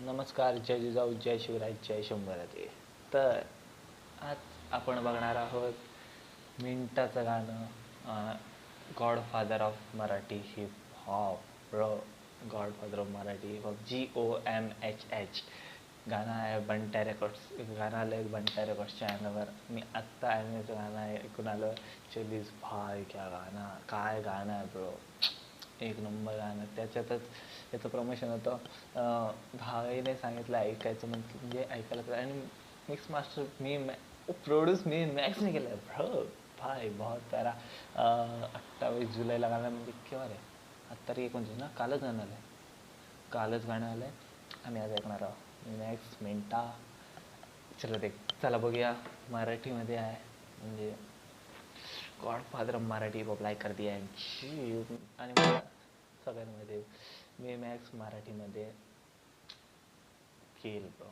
नमस्कार, जय जिजाऊ, जय शिवराय, जय शंभराजे. तर आज आपण बघणार आहोत मिंटाचं गाणं, godfather of Marathi heap hop, godfather of Marathi heap hop, GOMHH. गाणं आहे बंटा रेकॉर्ड्स, गाणं आलं आहे बंटा रेकॉर्ड्स चॅनलवर. मी आत्ता ॲनिमेचं गाणं ऐकून आलं. चलीस भाई, क्या गाणं, काय गाणं आहे ब्रो, एक नंबर गाणं. त्याच्यातच याचं प्रमोशन होतं. भाईने सांगितलं ऐकायचं म्हणजे ऐकायला, आणि मिक्स मास्टर प्रोड्यूस मी मॅक्सने केलं आहे ब्रो. भाई बहुत प्यारा. 28 जुलैला गाणं, म्हणजे केव्हा रे, आत्ता रे 29 ना, कालच गाणं आलं आहे, कालच गाणं आलं आहे. आम्ही आज ऐकणार आहोत नेक्स्ट मिंटा. चला बघूया. मराठीमध्ये आहे, म्हणजे godfather of Marathi pop like करते आहे. आणि मला सगळ्यांमध्ये मी मॅक्स मराठीमध्ये केल ब्रो.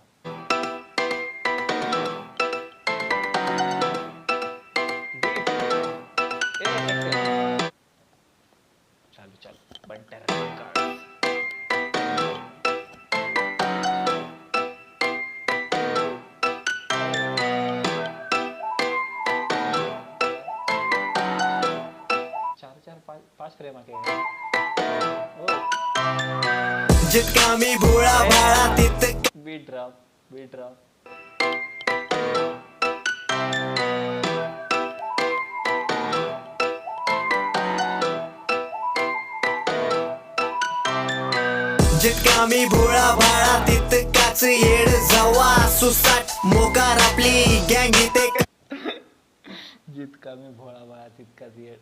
चालू बंटा रेकॉर्ड्स. पाच फ्रेम जितका मी भोळा भाळा तितका बीट ड्रॉप. जितका मी भोळा भाळा तितकाच येड जवा सुसाट मोकार आपली गँग इथे. जितका मी भोळा भाळा तितकाच येड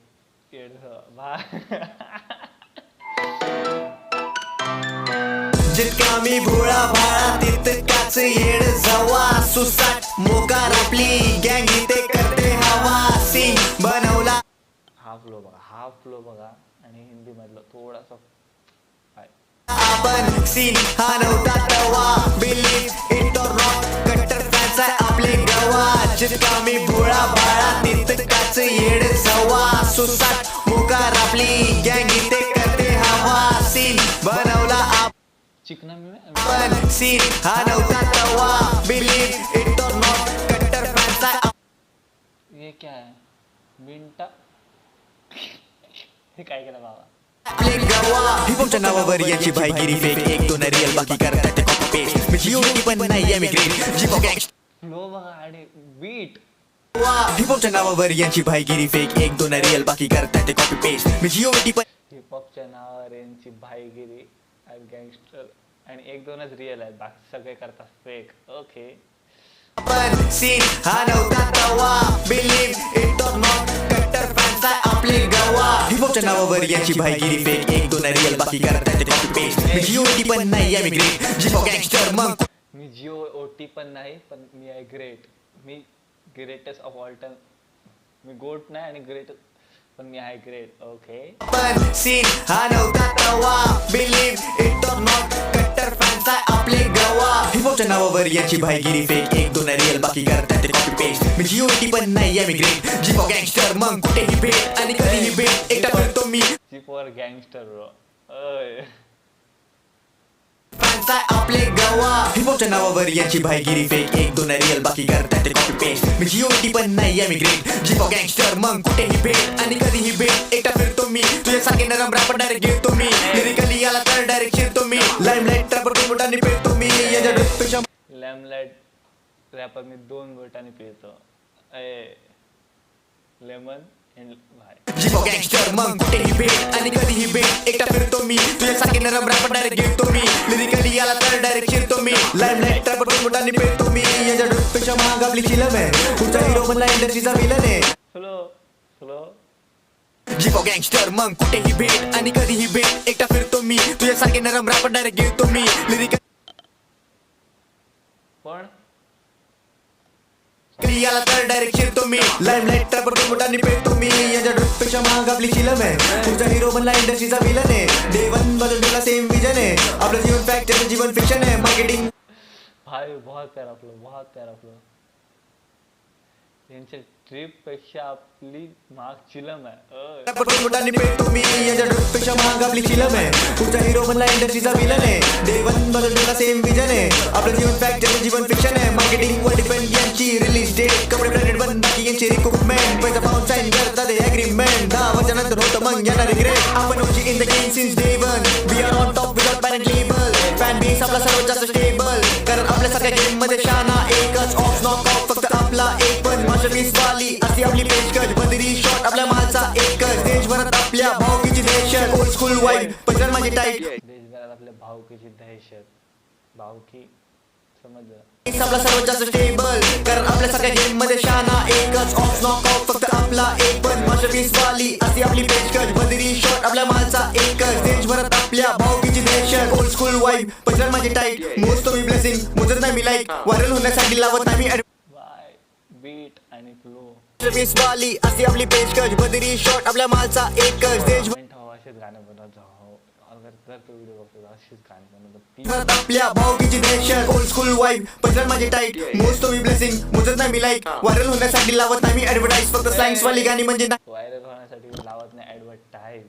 जितका मी भोळा भाळा तितकाच येड जवा सुसाट मोकार आपली गँग इथे करते हवा सीन बनवला. हाफ फ्लो बघा आणि हिंदी मधलं थोडासा आपण सीन हा नव्हता तवा बिलीव इट ऑर नॉट कट्टर फॅन्स आहे आपले गवा. जितका मी भोळा भाळा तितकाच येड जवा सुसाट मोकार आपली गँग इथे करते हवा सीन बनवला. चिकना में आपण सीन हा नव्हता तवा बिलीव इट ऑर नॉट कट्टर फॅन्स आहे. ये क्या है मिंटा. हे काय केलं बाबा. आपले गवा हिपहॉपच्या नावावर याची भाईगिरी फेक. एक दोन रिअल बाकी करतात ते कॉपी पेस्ट. मी जीओटी पण नाही एमिग्रेट जिपो गँगस्टर. फ्लो बघा आणि बीट. हिपहॉपच्या नावावर यांची भाईगिरी फेक. एक दोन रिअल बाकी करतात ते कॉपी पेस्ट. मी जीओटी पण हिपहॉपच्या नावावर यांची भाईगिरी आणि गँगस्टर, आणि एक दोनच रिअल आहेत, बाकी सगळे करतात फेक. ओके. पण सीन हा नव्हता तवा बिलीव इट ऑर नॉट कट्टर फॅन्स आहे आपले गवा. हिपहॉपच्या नावावर यांची भाईगिरी फेक. एक दोन रिअल बाकी करतात ते कॉपी पेस्ट. मी जीओटी पण नाही एमिग्रेट जिपो गँगस्टर. मग मी GOT पण नाही, पण मी आहे ग्रेट. मी ग्रेटेस्ट ऑफ ऑल टाइम. मी गोट नाही आणि ग्रेट, पण मी आहे ग्रेट. ओके. पण सीन हा नव्हता तवा बिलीव इट ऑर नॉट कट्टर फॅन्स आहे आपले गवा. हिपहॉपच्या नावावर यांची भाईगिरी फेक. एक दोन रिअल बाकी करतात ते कॉपी पेस्ट. मी जीओटी पण नाही एमिग्रेट जिपो गँगस्टर. मग कुठेही भेट आणि कधीही भेट एकटा फिरतो मी. जिपवर गँगस्टर ब्रो. फॅन्स आहे आपले गवा. हिपहॉपच्या नावावर यांची भाईगिरी फेक. एक दोन रिअल बाकी करतात ते कॉपी पेस्ट. मी जीओटी पण नाही एमिग्रेट जिपो गँगस्टर. मग कुठेही भेट आणि कधीही भेट एकटा फिरतो मी. तुझ्यासारखे नरम रॅपर डायरेक्ट घेतो मी. लिरिकली याला तर डायरेक्ट शिरतो मी. लाईमलाईट ट्रॅपर बोटांनी पेरतो मी. याच्या डोक्याच्या लॅमलाईट रॅपर मी 2 बोटांनी पिळतो. लेमन अँड भाई. जिपो गँगस्टर. मग कुठेही भेट आणि कधीही भेट एकटा फिरतो मी. तुझ्यासारखे नरम रॅपर डायरेक्ट घेतो मी. लिरिकली याला तर डायरेक्ट शिरतो मी. लाईमलाईट ट्रॅपर बोटांनी पेरतो मी. याच्या डोक्याच्या महाग आपली चिलम आहे. पुढचा हिरो बनला इंडस्ट्रीचा विलन आहे. फ्लो. जिपो गँगस्टर. मग कुठेही भेट आणि कधीही भेट एकटा फिरतो मी. तुझ्यासारखे नरम रॅपर डायरेक्ट घेतो मी. लिरिकल पण याला तर डायरेक्ट शिरतो मी. लाईमलाईट ट्रॅपर बोटांनी पेरतो मी. याच्या डोक्याच्या महाग आपली चिलम आहे. पुढचा हिरो बनला इंडस्ट्रीचा विलन आहे. डे वन बदलला सेम विजन आहे. आपलं जीवन फॅक्ट आहे, जीवन फिक्शन आहे. मार्केटिंग भाई बहुत प्यारा फ्लो. यांच्या ट्रिप पेक्षा आपली माग चिलम आहे. बोटांनी पेरतो मी. याच्या डोक्याच्या महाग आपली चिलम आहे. पुढचा हिरो बनला इंडस्ट्रीचा विलन आहे. डे वन बदलला सेम विजन आहे. रिग्रेट आपण OG in the game since day one we are on top without parent label fan base आपला सर्वात जास्त स्टेबल कारण आपल्यासारख्या गेम मध्ये शाना एकच ऑफ नॉक आउट फक्त आपला एक पण मास्टरपीस वाली अशी आपली पेशकश बदरी शॉट आपल्या मालचा एकच देशभरात आपल्या भावकीची दहशत ओल्ड स्कूल वाईब पटकन माझी टाईट देशभरात आपल्या भावकीची दहशत भावकी समजलं आपला सर्वात जास्त स्टेबल कारण आपल्यासारख्या गेम मध्ये शाना एकच ऑफ नॉक आउट फक्त आपला एक पण मास्टरपीस वाली अशी आपली पेशकश बदरी शॉट आपल्या मालचा एकच देशभरात आपल्या भावकीची दहशत ओल्ड स्कूल वाईब पटकन माझी टाईट मोजतो मी ब्लेसिंग मोजत नाही मी लाईक व्हायरल होण्यासाठी लावत नाही मी वाय बीट आणि फ्लो मास्टरपीस वाली अशी आपली पेशकश बदरी शॉट आपल्या मालचा एकच देश असेच गाणं बनवत जाऊ अगर जर तो व्हिडिओ बघतो असेच गाणं बनवतो भारत आपल्या भावकीची दहशत ओल्ड स्कूल वाईब पटकन माझी टाईट मोजतो मी ब्लेसिंग मोजत नाही मी लाईक व्हायरल होण्यासाठी लावत नाही मी ऍडव्हर्टाईज फक्त स्लँग्स वाली गाणी म्हणजे व्हायरल होण्यासाठी लावत नाही ऍडव्हर्टाईज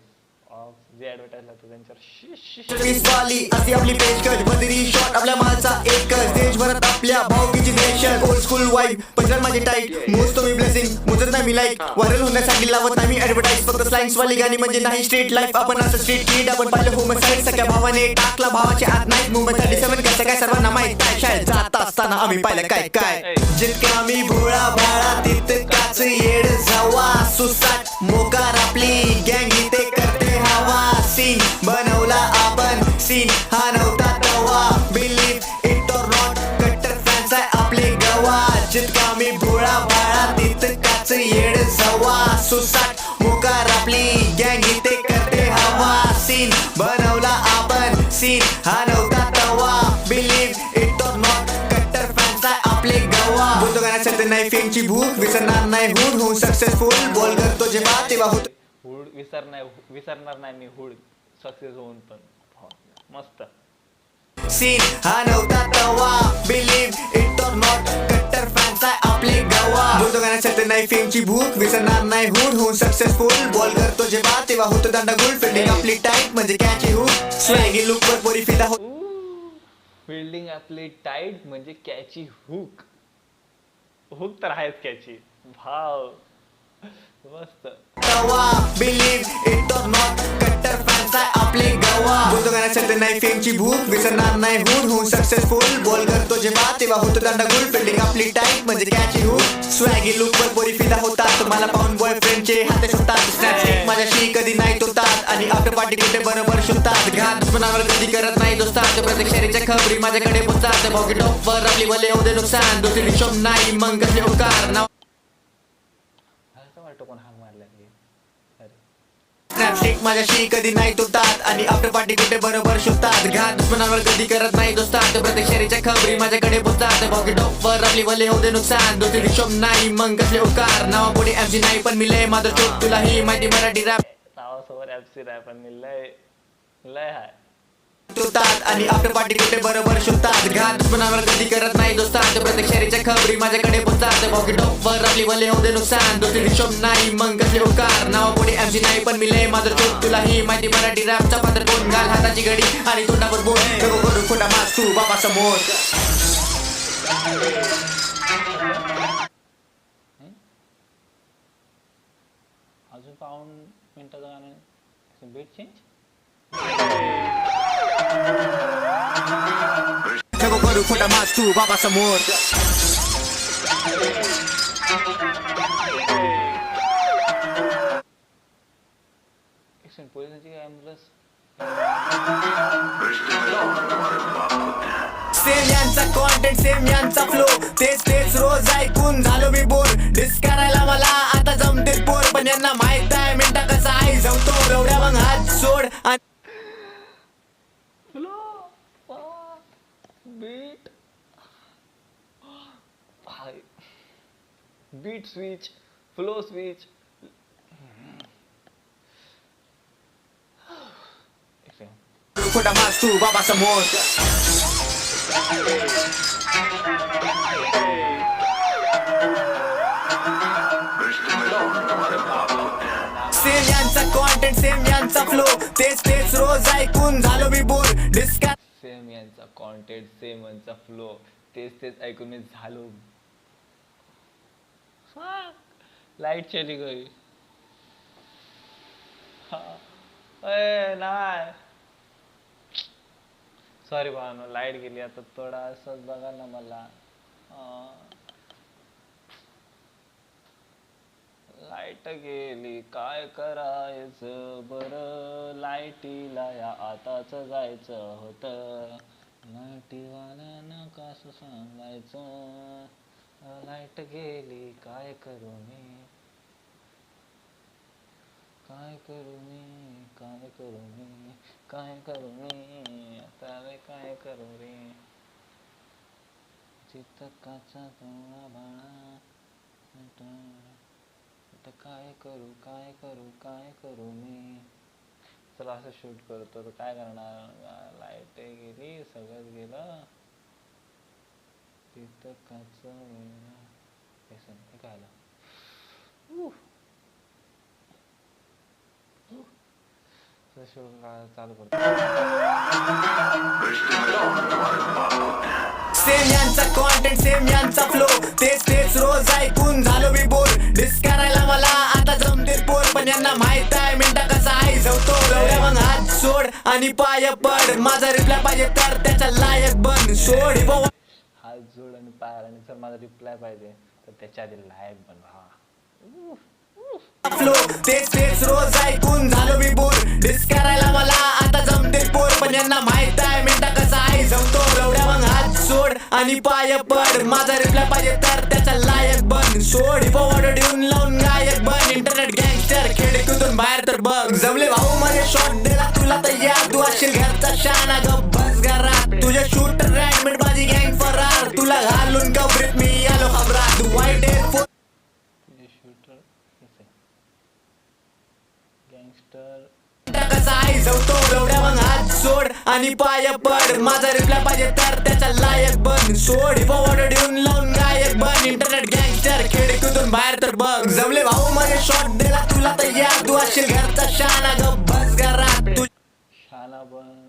ऑफ जे ऍडव्हर्टाईज लागतो त्यांच्यावर मास्टरपीस वाली अशी आपली पेशकश बदरी शॉट आपल्या मालचा एकच देशभरात आपल्या भावकीची दहशत ओल्ड स्कूल वाईब पटकन माझी टाईट मोजतो मी ब्लेसिंग मोजत नाही मी लाईक व्हायरल होण्यासाठी लावत नाही मी ऍडव्हर्टाईज फक्त स्लँग्स वाली गाणी म्हणजे नाही स्ट्रीट लाईफ आपण असं स्ट्रीट किड आपण पाहिलं होमसाईड सगळ्या भावाने टाकला भावाचे आत नाही मुंबई 37 कसं काय सर्वांना माहित काय शाळेत जात असताना आम्ही पाहिलं काय काय जितका आम्ही भोळा भाळा तितकाच येड जावा सुसाट मोकार आपली गँग इथे करते हवा सीन बनवला आपण सीन हा नव्हता तवा बिलीव्ह इट और नॉट कट्टर फॅन्स आहे आपले गवा जितका आम्ही भोळा भाळा तितकाच येड जावा सुसाट मोकार आपली गँग इथे करते हवा सीन बनवला आपण सीन हा नव्हता तवा बिलीव्ह इट और नॉट कट्टर फॅन्स आहे आपले गवा बोलतो गाण्यासाठी नाही फेमची भूक विसरणार नाही हुड होऊन सक्सेसफुल बॉल करतो जेव्हा तेव्हा होतो हुड विसरणार नाही मी हुड सक्सेस होऊन पण हो, मस्त सीन हा नव्हता तवा बिलीव्ह इट और नॉट कट्टर फॅन्स आहे आपले गवा बोलतो गाण्यासाठी नाही फेमची भूक विसरणार नाही हुड होऊन सक्सेसफुल बॉल करतो जेव्हा तेव्हा होतो दांडा गुल फिल्डिंग आपली टाईट म्हणजे कॅची हुक स्वॅगी लुक वर पोरी फिदा हो फिल्डिंग आपली टाईट म्हणजे कॅची हुक हुक तर आहेच कॅची भाव मस्त तवा बिलीव्ह इट और नॉट कट्टर फॅन्स आहे आपले गवा बोलतो गाण्यासाठी नाही फेमची भूक विसरणार नाही हुड होऊन सक्सेसफुल बॉल करतो जेव्हा तेव्हा होतो दांडा गुल फिल्डिंग आपली टाईट म्हणजे कॅची हुक स्वॅगी लुक वर पोरी फिदा होतात मला पाहून बॉयफ्रेंडचे हाते सुटतात स्नॅपचॅट माझ्याशी कधी नाही तुटतात आणि आफ्टर पार्टी कुठे बरोबर शोधतात घात दुश्मनावर कधी करत नाही दोस्तात प्रत्येक शहरीच्या खबरी माझ्याकडे पोचतात भाऊकी टॉपवर आपली भले होते नुकसान दुसरी हिशोब नाही मग कसे उकार नाव असं वाटतं कोण हाक मारला की अरे स्नॅपस्टिक माझ्याशी कधी नाही तुटतात आणि आफ्टर पार्टी कुठे बरोबर शोधतात घात दुश्मनावर कधी करत नाही दोस्तात प्रत्येक शहरीच्या खबरी माझ्याकडे पोचतात भाऊकी टॉपवर आपली भले होते नुकसान दुसरी हिशोब नाही मग कसले उकार नावा पुढे MC नाही पण मी लय माझं चोट तुला ही माहिती मराठी रॅप नावासमोर FC राय पण मी लय लय हाय तुटतात आणि आफ्टर पार्टी कुठे बरोबर शोधतात घात दुश्मनावर कधी करत नाही दोस्तात प्रत्येक शहरीच्या खबरी माझ्याकडे पोचतात भाऊकी टॉपवर आपली भले होते नुकसान दुसरी हिशोब नाही मग कसले उकार नावा पुढे MC नाही पण मी लय माझं चोट तुला ही माहिती मराठी रॅपचा पात्र कोण घाल हाताची घडी आणि तोंडावर बोट नको करू खोटा मास तू बाबा समोर अजून पाऊण मिनिटाचं गाणं बीट चेंज नको करू खोटा मास तू बाबा समोर पोलिसांची ॲम्ब्युलन्स सेम यांचा कॉन्टेंट सेम यांचा फ्लो तेच तेच रोज ऐकून झालो मी बोर डिस करायला मला आता जमते पोर पण यांना माहित आहे मिनटा कसा आई जमतो एवढ्या मग हात सोड beat beat switch flow switch खोटा मास तू बाबा समोर सेम यांचा कॉन्टेंट सेम यांचा फ्लो तेच तेच रोज ऐकून झालो मी बोर डिस्का सेम यांचा कॉन्टेंट सेम यांचा फ्लो तेच तेच ऐकून मी झालो लाईट चली गई अय नाही. सॉरी भावानो, लाईट गेली. आता थोडा असंच बघा ना मला. लाईट गेली काय करायचं बरं, लाईटीला या आताच जायचं होतं. लाईटीवाल्यानं कसं सांगायचं, लाईट गेली काय करू मी, काय करू मी, काय करू मी, काय करू मी, आता रे काय करू रे. चितकाचा तोळा बाळा, आता काय करू, काय करू, काय करू मी. चला असं शूट करतो तर काय करणार, लाईट गेली सगळंच गेलं. चितकाच हे काय आलं. चालू करतो. सेम यांचा कॉन्टेंट सेम यांचा फ्लो, तेच तेच रोज ऐकून झालो मी बोर. डिस करायला मला आता जमते पोर, पण यांना माहित आहे मिनटा कसा आई जवतो. लवड्या मग हात सोड आणि पाय पड, माझा रिप्लाय पाहिजे तर त्याचा लायक बन. सोड हात जोड आणि पाय, आणि जर माझा रिप्लाय पाहिजे तर त्याच्या आधी लायक बन भावा. फ्लो तेच तेच रोज ऐकून झालो मी बोर. डिस करायला मला आता जमते पोर, पण यांना माहित आहे मिनटा कसा आई जमतो. लवड्या मग हात सोड आणि पाय पड, माझा रिप्लाय पाहिजे तर त्याचा लायक बन. सोड हिपॉवर येऊन लावून गायक बन. इंटरनेट गँगस्टर खेडेतून बाहेर तर बघ. जमले भाऊ माझे शॉट दिला तुला तर यार, तू असशील घरचा शाना गप बस घरात. तुझ्या शूटर रॅडमेट माझी गँग फरार, तुला घालून कबरीत मी आलो खबरात. वाईट एअरफोर्स शूटर गँगस्टर कसा आई जवतो. लवड्या मग हात सोड आणि पाय पड, माझा रिप्लाय पाहिजे तर त्याचा लायक बन. सोड हिपॉवर येऊन लावून गायक बन. इंटरनेट गँगस्टर खेडेतून बाहेर तर बघ. जमले भाऊ माझे शॉट दिला तुला तर यार, तू असशील घरचा शाना गप बस घरात. तू शाना बन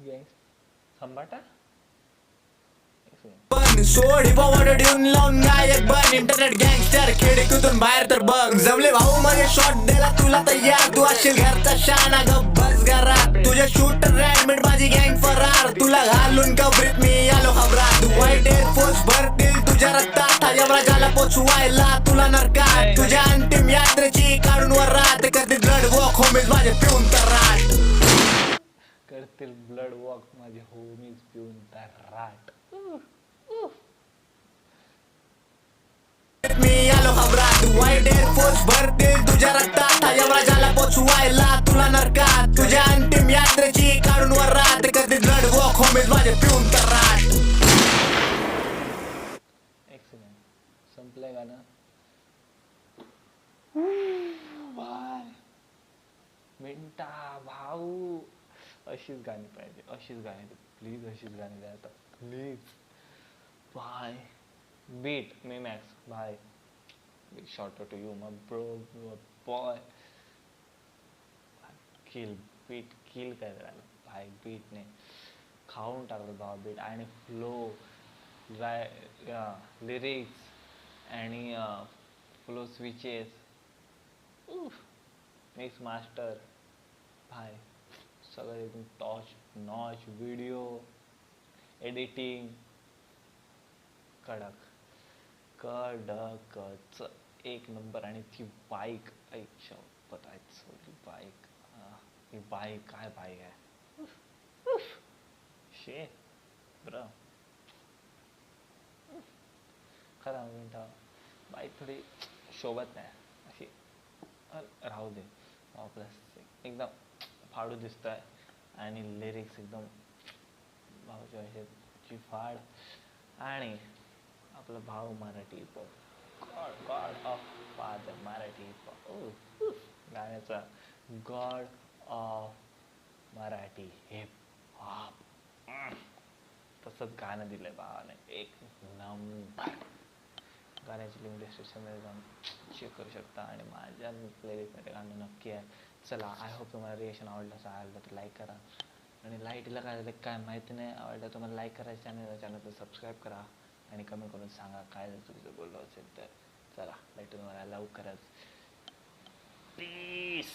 गँग संभाटा. बन सोड हिपॉवर येऊन लावून गायक बन. इंटरनेट गँगस्टर खेडेतून बाहेर तर बघ. जमले भाऊ माझे शॉट दिला तुला तर यार, तू असशील घरचा शाना गप बस घरात. तुझ्या शूटर रॅडमेट माझी गँग फरार, तुला घालून कबरीत मी आलो खबरात. वाईट एअरफोर्स भरतील तुझ्या रक्तात, यमराजाला पोचवायला तुला नरकात. तुझ्या अंतिम यात्रेची काढून वर राहत, करतील ब्लड वॉक होमीज माझे पिऊन तर राट. करतील ब्लड वॉक माझे होमीज पिऊन तर राट. मी आलो खबरात. वाईट एअरफोर्स भरतील तुझ्या रक्तात, यमराजाला पोचवायला तुला नरकात. तुझ्या अंतिम यात्रेची काढून वर राहत, करतील ब्लड वॉक होमीज माझे पिऊन तर राट. एक्सलेंट. संपलंय गाणं. बाय मिनटा भाऊ, अशीच गाणी पाहिजे, अशीच गाणी प्लीज, अशीच गाणी द्या आता please. Bye beat me Max bye. Big shot to you my bro boy. Kill beat kill करायला भाई, बीटने खाऊन टाकलं भावा बीट. आणि फ्लो लिरिक्स आणि फ्लो स्विचेस, मिक्स मास्टर भाई, सगळं एकदम टॉच नॉच. व्हिडिओ एडिटिंग कडक कडकच एक नंबर. आणि ती बाईक ऐकशा बतायचं, बाईक ही बाईक काय बाईक आहे शे ब्र. खरं मिनटा बाईक थोडी शोभत नाही अशी, राहू दे. प्लस एकदम फाडू दिसत आहे, आणि लिरिक्स एकदम भाऊच्या भाषेची फाड. आणि आपला भाऊ Marathi hip hop, God God of father Marathi hip hop. गाण्याचा गॉड ऑफ मराठी हिपहॉप. तसंच गाणं दिलंय भावाने, एक नंबर. गाण्याची लिंक डिस्क्रिप्शनमध्ये जाऊन चेक करू शकता, आणि माझ्या प्लेलिस्टमध्ये गाणं नक्की आहे. चला, आय होप तुम्हाला रिएक्शन आवडलं असेल तर लाईक करा. आणि लाईटला काय झालं काय माहिती नाही, आवडलं तुम्हाला लाईक करा, चॅनलला सबस्क्राईब करा, आणि कमेंट करून सांगा काय जर चुकीचं बोललो असेल तर. चला, लाईट तुम्हाला लवकरच प्लीज.